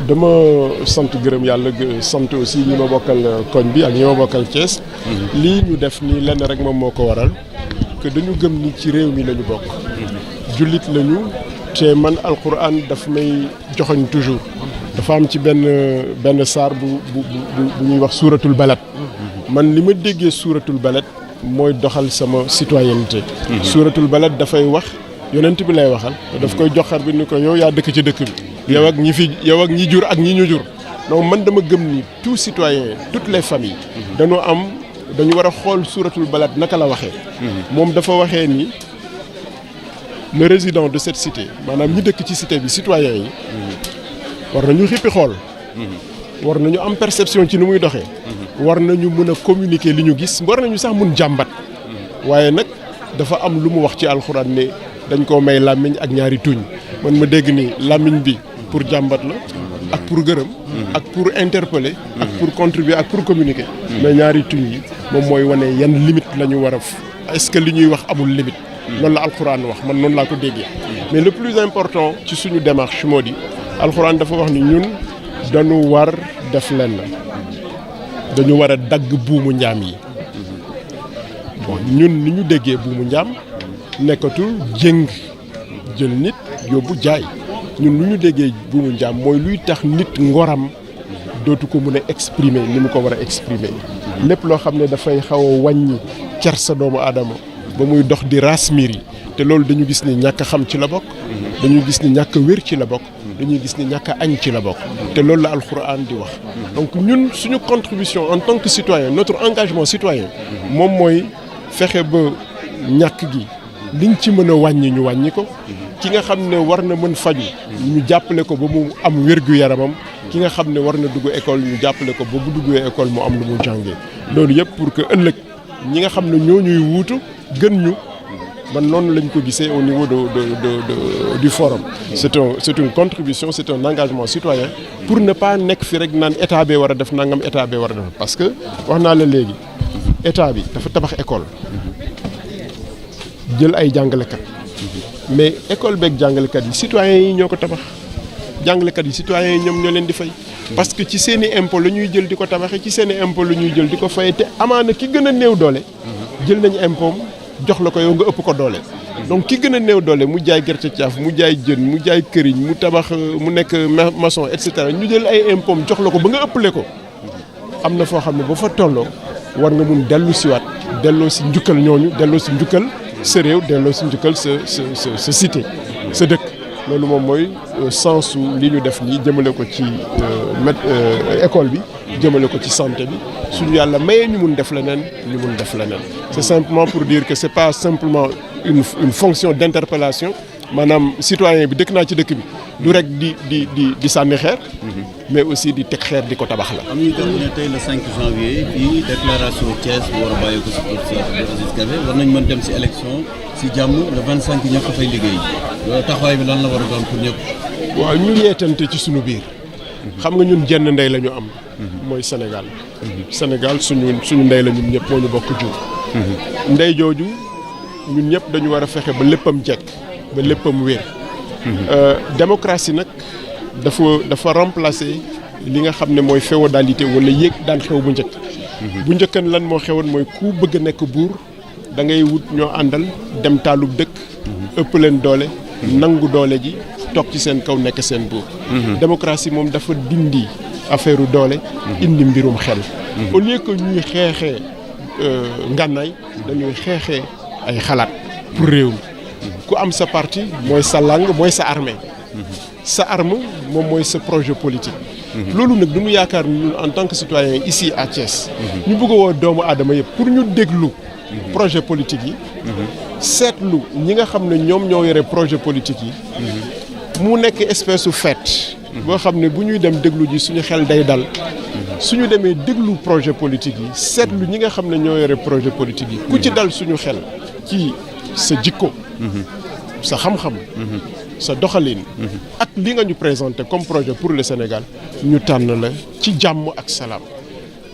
dama sant gërëm yàlla sant aussi ñi ma bokkal koñ bi ak ñi ma bokkal Thiès. lii ñu def nii lenn rek moom moo ko waral que dañu gëm ni ci réew mi lañu bokk. jullit lañu te man alquran daf may joxoñ toujours. dafa am ci benn saar bu ñuy wax suuratul balad. man li ma déggee suuratul balad mooy doxal sama citoyenneté. suuratul balad dafay wax yonent bi lay waxal. daf koy joxar bi ni ko yow yaa dëkk ci dëkk bi. yow ak ñi jur ak ñi ñu jur. donc man dama gëm ni tout citoyen toutes les familles. dañu war a xool suuratul balad naka la waxee. moom dafa waxee ni le résident de cette cité maanaam ñi dëkk ci cité bi citoyens yi. war nañu xippi xool. war nañu am perception ci ni muy doxee. war nañu mën a communiquer li ñu gis war nañu sax mun jàmbat. waaye nag dafa am lu mu wax ci alxuraan ne dañ koo may làmmiñ ak ñaari tuñ man ma dégg ni làmmiñ bi pour jàmbat la. ak pour gërëm. ak pour interpeller. ak pour contribuer ak pour communiquer. mais ñaari tuñ yi moom mooy wane yan limite la ñu war a est-ce que li ñuy wax amul limite. loolu la alxuraan wax man noonu laa ko déggee. mais le plus important ci suñu démarche moo di alxuraan dafa wax ni ñun dañu war def lenn dañu war a dagg buumu njaam yi. bon ñun ni ñu déggee buumu njaam nekkatul jëng jël nit yóbbu jaay ñun lu ñu déggee buumu njaam mooy luy tax nit ngoram dootu ko mën a exprimer ni mu ko war a exprimer. lépp loo xam ne dafay xaw a wàññi kersa doomu aadama ba muy dox di raas miir yi te loolu dañu gis ni ñàkk a xam ci la bokk. dañu gis ni ñàkk a wér ci la bokk. dañuy gis ni ñàkk a añ ci la bokk. te loolu la alxuraan di wax. donc ñun suñu contribution en tant que citoyen notre engagement citoyen moom mooy fexe ba ñàkk gi liñ ci mën a wàññi ñu wàññi ko. ki nga xam ne war na mën faju ñu jàppale ko ba mu am wér-gu-yaramam. ki nga xam ne war na dugg école ñu jàppale ko ba bu duggee école mu am lu mu jàngee. loolu yëpp pour que ëllëg ñi nga xam ne ñoo ñuy wuutu gën ñu. man noonu lañ ko gisee au niveau du forum. c'est une contribution c'est un engagement citoyen pour ne pas nekk fi rek naan état bee war a def nangam état bee war a def parce que wax naa la léegi état bi dafa tabax école jël ay jàngalekat mais école beeg jàngalekat yi citoyens yi ñoo ko tabax jàngalekat yi citoyens yi ñoom ñoo leen di fay. parce que ci seen i impôt la ñuy jël di ko tabaxee ci seen i impôt la ñuy jël di ko fay te amaana ki gën a néew doole. jël nañu impôt jox la ko yow nga ëpp ko doole. donc ki gën a néew doole mu jaay gerte caaf mu jaay jën mu jaay këriñ mu tabax mu nekk maçon et cetera ñu jël ay impôts jox la ko ba nga ëppale ko. am na foo xam ne ba fa tolloo war nga mun dellu siwaat delloo si njukkal ñooñu delloo si njukkal sa réew delloo si njukkal sa cité sa dëkk. loolu moom mooy sensu li ñu def nii jëmale ko ci école bi jëmale ko ci santé bi suñu yàlla mayee ñu mun def leneen ñu mun def leneen. c'est simplement pour dire que c'est pas simplement une fonction d'interpellation maanaam citoyen bi dëkk naa ci dëkk bi du rek di sànni xeer. mais aussi di teg xeer di ko tabax la. am nañu ne tey le 5 janvier fii déclaration Thiès bu war a bàyyi ko si professeur Abdou Aziz Kébé war nañ mën dem si élection si jàmm le 25 ñëpp fay liggéey loolu taxawaay bi lan la war a doon pour ñëpp. waaw ñu yeetante ci suñu biir. xam nga ñun jenn ndey la ñu am. mooy Sénégal. Sénégal suñu ndey la ñun ñëpp moo ñu bokk jur. ndey jooju ñun ñëpp dañu war a fexe ba léppam jekk ba léppam wér. démocratie nag dafa remplacer li nga xam ne mooy féodalité wala yéeg daan xew bu njëkk. bu njëkkan lan moo xewoon mooy ku bëgg a nekk buur da ngay wut ñoo àndal dem taalub dëkk. ëpp leen doole. nangu doole ji toog ci seen kaw nekk seen buur. démocratie moom dafa dindi affaire doole. indi mbirum xel. au lieu que ñuy xeexee ngànnaay dañuy xeexee ay xalaat pour réew mi. ku am sa parti mooy sa langue mooy sa armée. sa arme moom mooy sa projet politique. loolu nag du ñu yaakaar ñun en tant que citoyen ici à Thiès. ñu bëgg a woo doomu aadama yëpp pour ñu déglu. projet politique yi. seetlu ñi nga xam ne ñoom ñoo yore projet politique yi. mu nekk espèce su fête. boo xam ne bu ñuy dem déglu ji suñu xel day dal. suñu demee déglu projet politique yi seetlu ñi nga xam ne ñoo yore projet politique yi. ku ci dal suñu xel ci sa jikko. sa xam-xam. sa doxalin. ak li nga ñu présenté comme projet pour le Sénégal ñu tànn la ci jàmm ak salaam.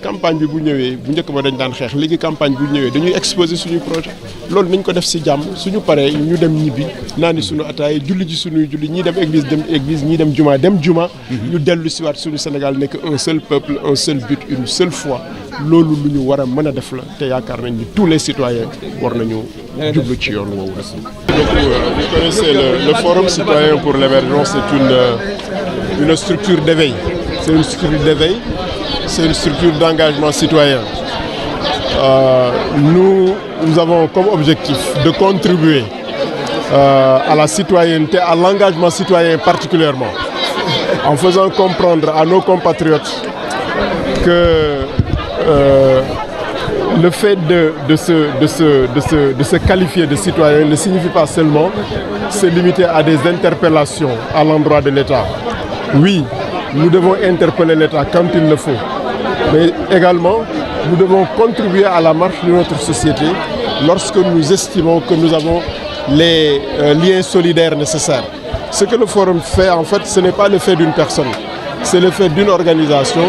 campagne bi bu ñëwee bu njëkk ba dañ daan xeex léegi campagne bu ñëwee dañuy exposer suñuy projet loolu nañ ko def ci jàmm suñu paree ñu dem ñibbi naani suñu ataay julli ji suñuy julli ñii dem église ñii dem juma ñu dellu si waat suñu Sénégal nekk un seul peuple un seul but une seule foi loolu lu ñu war a mën a def la te yaakaar nañ ni tous les citoyens war nañu jublu ci yoon woowu. Donc vous connaissez le Forum citoyen pour l'émergence, c'est une structure d'éveil. C'est une structure d'éveil, c'est une structure d'engagement citoyen. Nous avons comme objectif de contribuer à la citoyenneté, à l'engagement citoyen particulièrement, en faisant comprendre à nos compatriotes que le fait de se qualifier de citoyen ne signifie pas seulement se limiter à des interpellations à l'endroit de l'État. Oui, nous devons interpeller l'État quand il le faut, mais également nous devons contribuer à la marche de notre société lorsque nous estimons que nous avons les liens solidaires nécessaires. Ce que le Forum fait, en fait, ce n'est pas le fait d'une personne, c'est le fait d'une organisation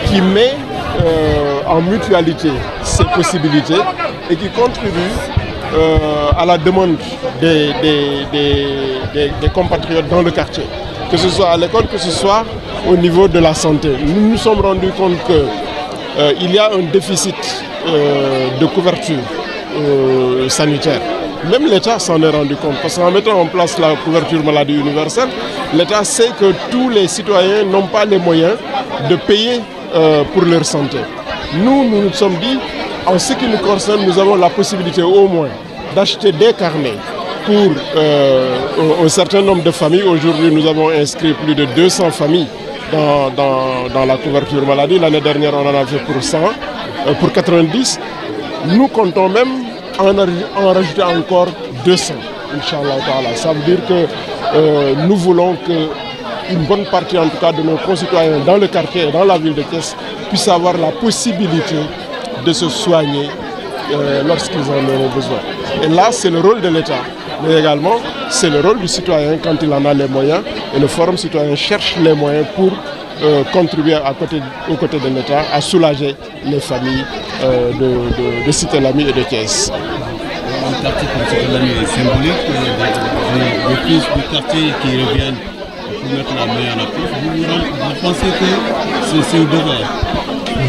qui met en mutualité ses possibilités et qui contribue à la demande des compatriotes dans le quartier, que ce soit à l'école, que ce soit au niveau de la santé. Nous nous sommes rendus compte qu'il y a un déficit de couverture sanitaire. Même l'État s'en est rendu compte, parce qu'en mettant en place la couverture maladie universelle, l'État sait que tous les citoyens n'ont pas les moyens de payer pour leur santé. Nous nous sommes dit, en ce qui nous concerne, nous avons la possibilité au moins d'acheter des carnets pour un certain nombre de familles. Aujourd'hui, nous avons inscrit plus de 200 familles dans la couverture maladie. L'année dernière, on en a fait pour 90. Nous comptons même en rajouter encore 200, Inch'Allah Ta'ala. Ça veut dire que nous voulons qu'une bonne partie, en tout cas, de nos concitoyens dans le quartier et dans la ville de Thiès puissent avoir la possibilité de se soigner lorsqu'ils en ont besoin. Et là, c'est le rôle de l'État, mais également, c'est le rôle du citoyen quand il en a les moyens. Et le Forum citoyen cherche les moyens pour contribuer aux côtés de l'État à soulager les familles de Cité Lamy et de Thiès. Un quartier comme Cité Lamy est symbolique, des fils du quartier qui reviennent pour mettre la main à la poche. Vous pensez que c'est un devoir?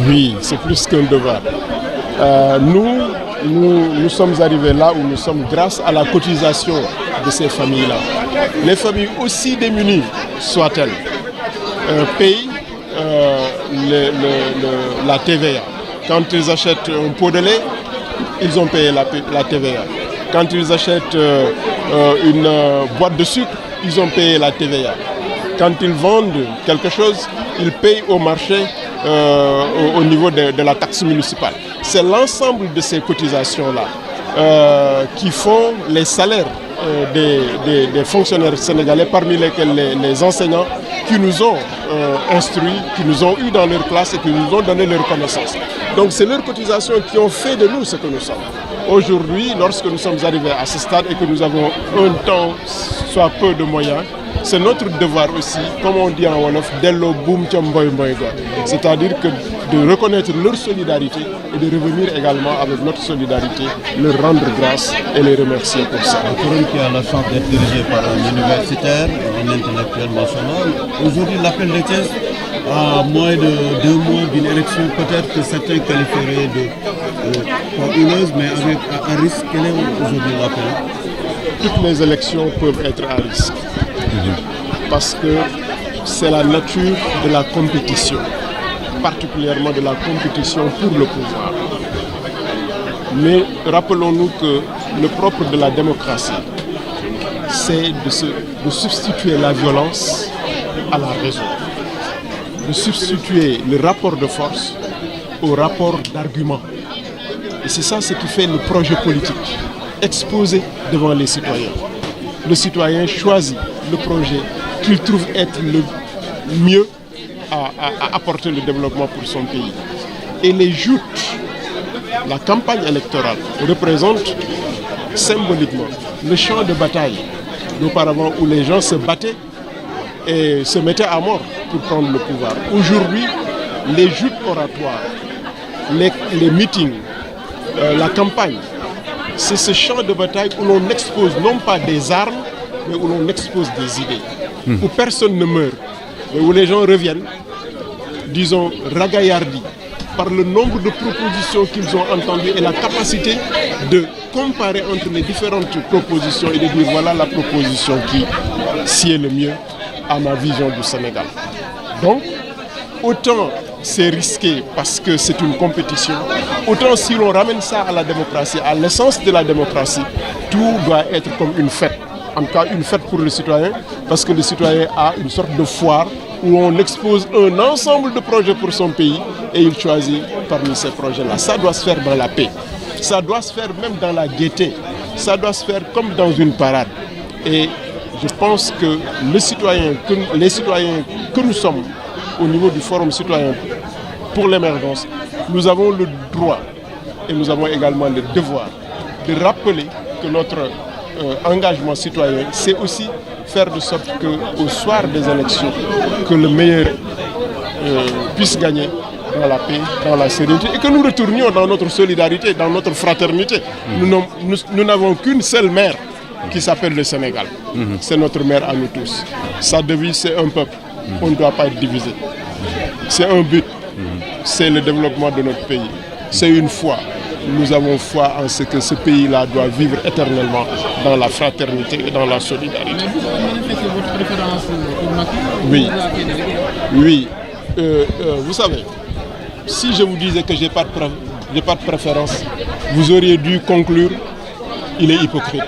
Oui, c'est plus qu'un devoir. Nous sommes arrivés là où nous sommes grâce à la cotisation de ces familles-là. Les familles aussi démunies soient-elles payent la TVA. Quand ils achètent un pot de lait, ils ont payé la TVA. Quand ils achètent une boîte de sucre, ils ont payé la TVA. Quand ils vendent quelque chose, ils payent au marché au niveau de la taxe municipale. C'est l'ensemble de ces cotisations-là qui font les salaires des fonctionnaires sénégalais, parmi lesquels les enseignants qui nous ont instruits, qui nous ont eu dans leur classe et qui nous ont donné leur connaissance. Donc c'est leurs cotisations qui ont fait de nous ce que nous sommes. Aujourd'hui, lorsque nous sommes arrivés à ce stade et que nous avons un temps, soit peu de moyens, c'est notre devoir aussi, comme on dit en Wolof, dello boum tchomboy mboy god. C'est-à-dire que de reconnaître leur solidarité et de revenir également avec notre solidarité, leur rendre grâce et les remercier pour ça. Un forum qui a la chance d'être dirigé par un universitaire, un intellectuel national. Aujourd'hui, l'appel de Thiès, à moins de 2 mois d'une élection, peut-être que certains qualifieraient pas heureuse, mais avec un risque. Quel est aujourd'hui l'appel? Toutes les élections peuvent être à risque. Parce que c'est la nature de la compétition, particulièrement de la compétition pour le pouvoir. Mais rappelons-nous que le propre de la démocratie, c'est de substituer la violence à la raison, de substituer le rapport de force au rapport d'argument. Et c'est ça ce qui fait le projet politique, exposé devant les citoyens. Le citoyen choisit le projet qu'il trouve être le mieux à apporter le développement pour son pays. Et les joutes, la campagne électorale représente symboliquement le champ de bataille d'auparavant où les gens se battaient et se mettaient à mort pour prendre le pouvoir. Aujourd'hui, les joutes oratoires les meetings, la campagne, c'est ce champ de bataille où l'on expose non pas des armes, mais où l'on expose des idées, où personne ne meurt, mais où les gens reviennent, disons, ragaillardis, par le nombre de propositions qu'ils ont entendues et la capacité de comparer entre les différentes propositions et de dire voilà la proposition qui sied le mieux à ma vision du Sénégal. Donc, autant c'est risqué parce que c'est une compétition, autant si l'on ramène ça à la démocratie, à l'essence de la démocratie, tout doit être comme une fête. En tout cas, une fête pour le citoyen, parce que le citoyen a une sorte de foire où on expose un ensemble de projets pour son pays et il choisit parmi ces projets-là. Ça doit se faire dans la paix, ça doit se faire même dans la gaieté, ça doit se faire comme dans une parade. Et je pense que les citoyens que nous sommes au niveau du Forum citoyen pour l'émergence, nous avons le droit et nous avons également le devoir de rappeler que notre engagement citoyen, c'est aussi faire de sorte qu'au soir des élections, que le meilleur puisse gagner dans la paix, dans la sérénité et que nous retournions dans notre solidarité, dans notre fraternité. Nous n'avons qu'une seule mère qui s'appelle le Sénégal. C'est notre mère à nous tous. Sa devise, c'est un peuple. On ne doit pas être divisé. C'est un but. C'est le développement de notre pays. C'est une foi. Nous avons foi en ce que ce pays-là doit vivre éternellement dans la fraternité et dans la solidarité. Mais vous manifestez votre préférence pour Macky? Oui. Oui. Vous savez, si je vous disais que je n'ai pas de préférence, vous auriez dû conclure il est hypocrite.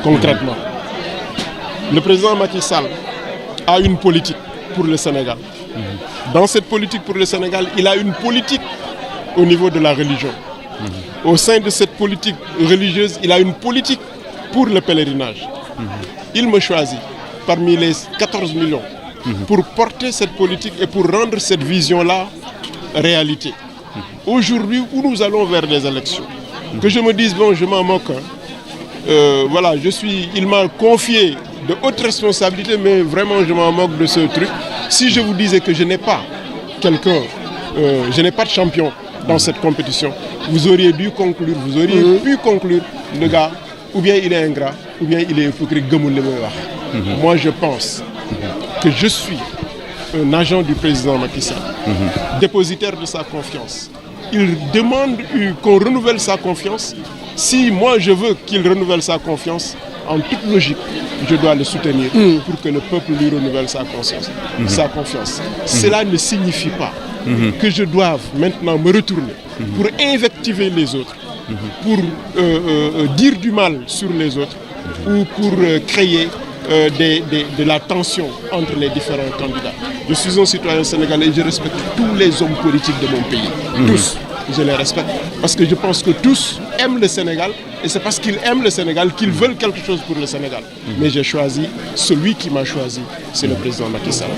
Concrètement. Le président Macky Sall a une politique pour le Sénégal. Dans cette politique pour le Sénégal, il a une politique au niveau de la religion. Au sein de cette politique religieuse, il a une politique pour le pèlerinage. Il me choisit parmi les 14 millions pour porter cette politique et pour rendre cette vision-là réalité. Aujourd'hui, où nous allons vers des élections, que je me dise, bon, je m'en moque. Voilà, il m'a confié de hautes responsabilités, mais vraiment, je m'en moque de ce truc. Si je vous disais que je n'ai pas quelqu'un, je n'ai pas de champion dans cette compétition, vous auriez dû conclure, vous auriez pu conclure, le gars, ou bien il est ingrat, ou bien il est hypocrite. Moi, je pense que je suis un agent du président Macky Sall, dépositaire de sa confiance. Il demande qu'on renouvelle sa confiance. Si moi je veux qu'il renouvelle sa confiance, en toute logique, je dois le soutenir pour que le peuple lui renouvelle sa confiance. Cela ne signifie pas que je doive maintenant me retourner pour invectiver les autres, pour dire du mal sur les autres ou pour créer de la tension entre les différents candidats. Je suis un citoyen sénégalais et je respecte tous les hommes politiques de mon pays. Tous, je les respecte. Parce que je pense que tous aiment le Sénégal et c'est parce qu'ils aiment le Sénégal qu'ils veulent quelque chose pour le Sénégal. Mais j'ai choisi celui qui m'a choisi, c'est le président Macky Sall.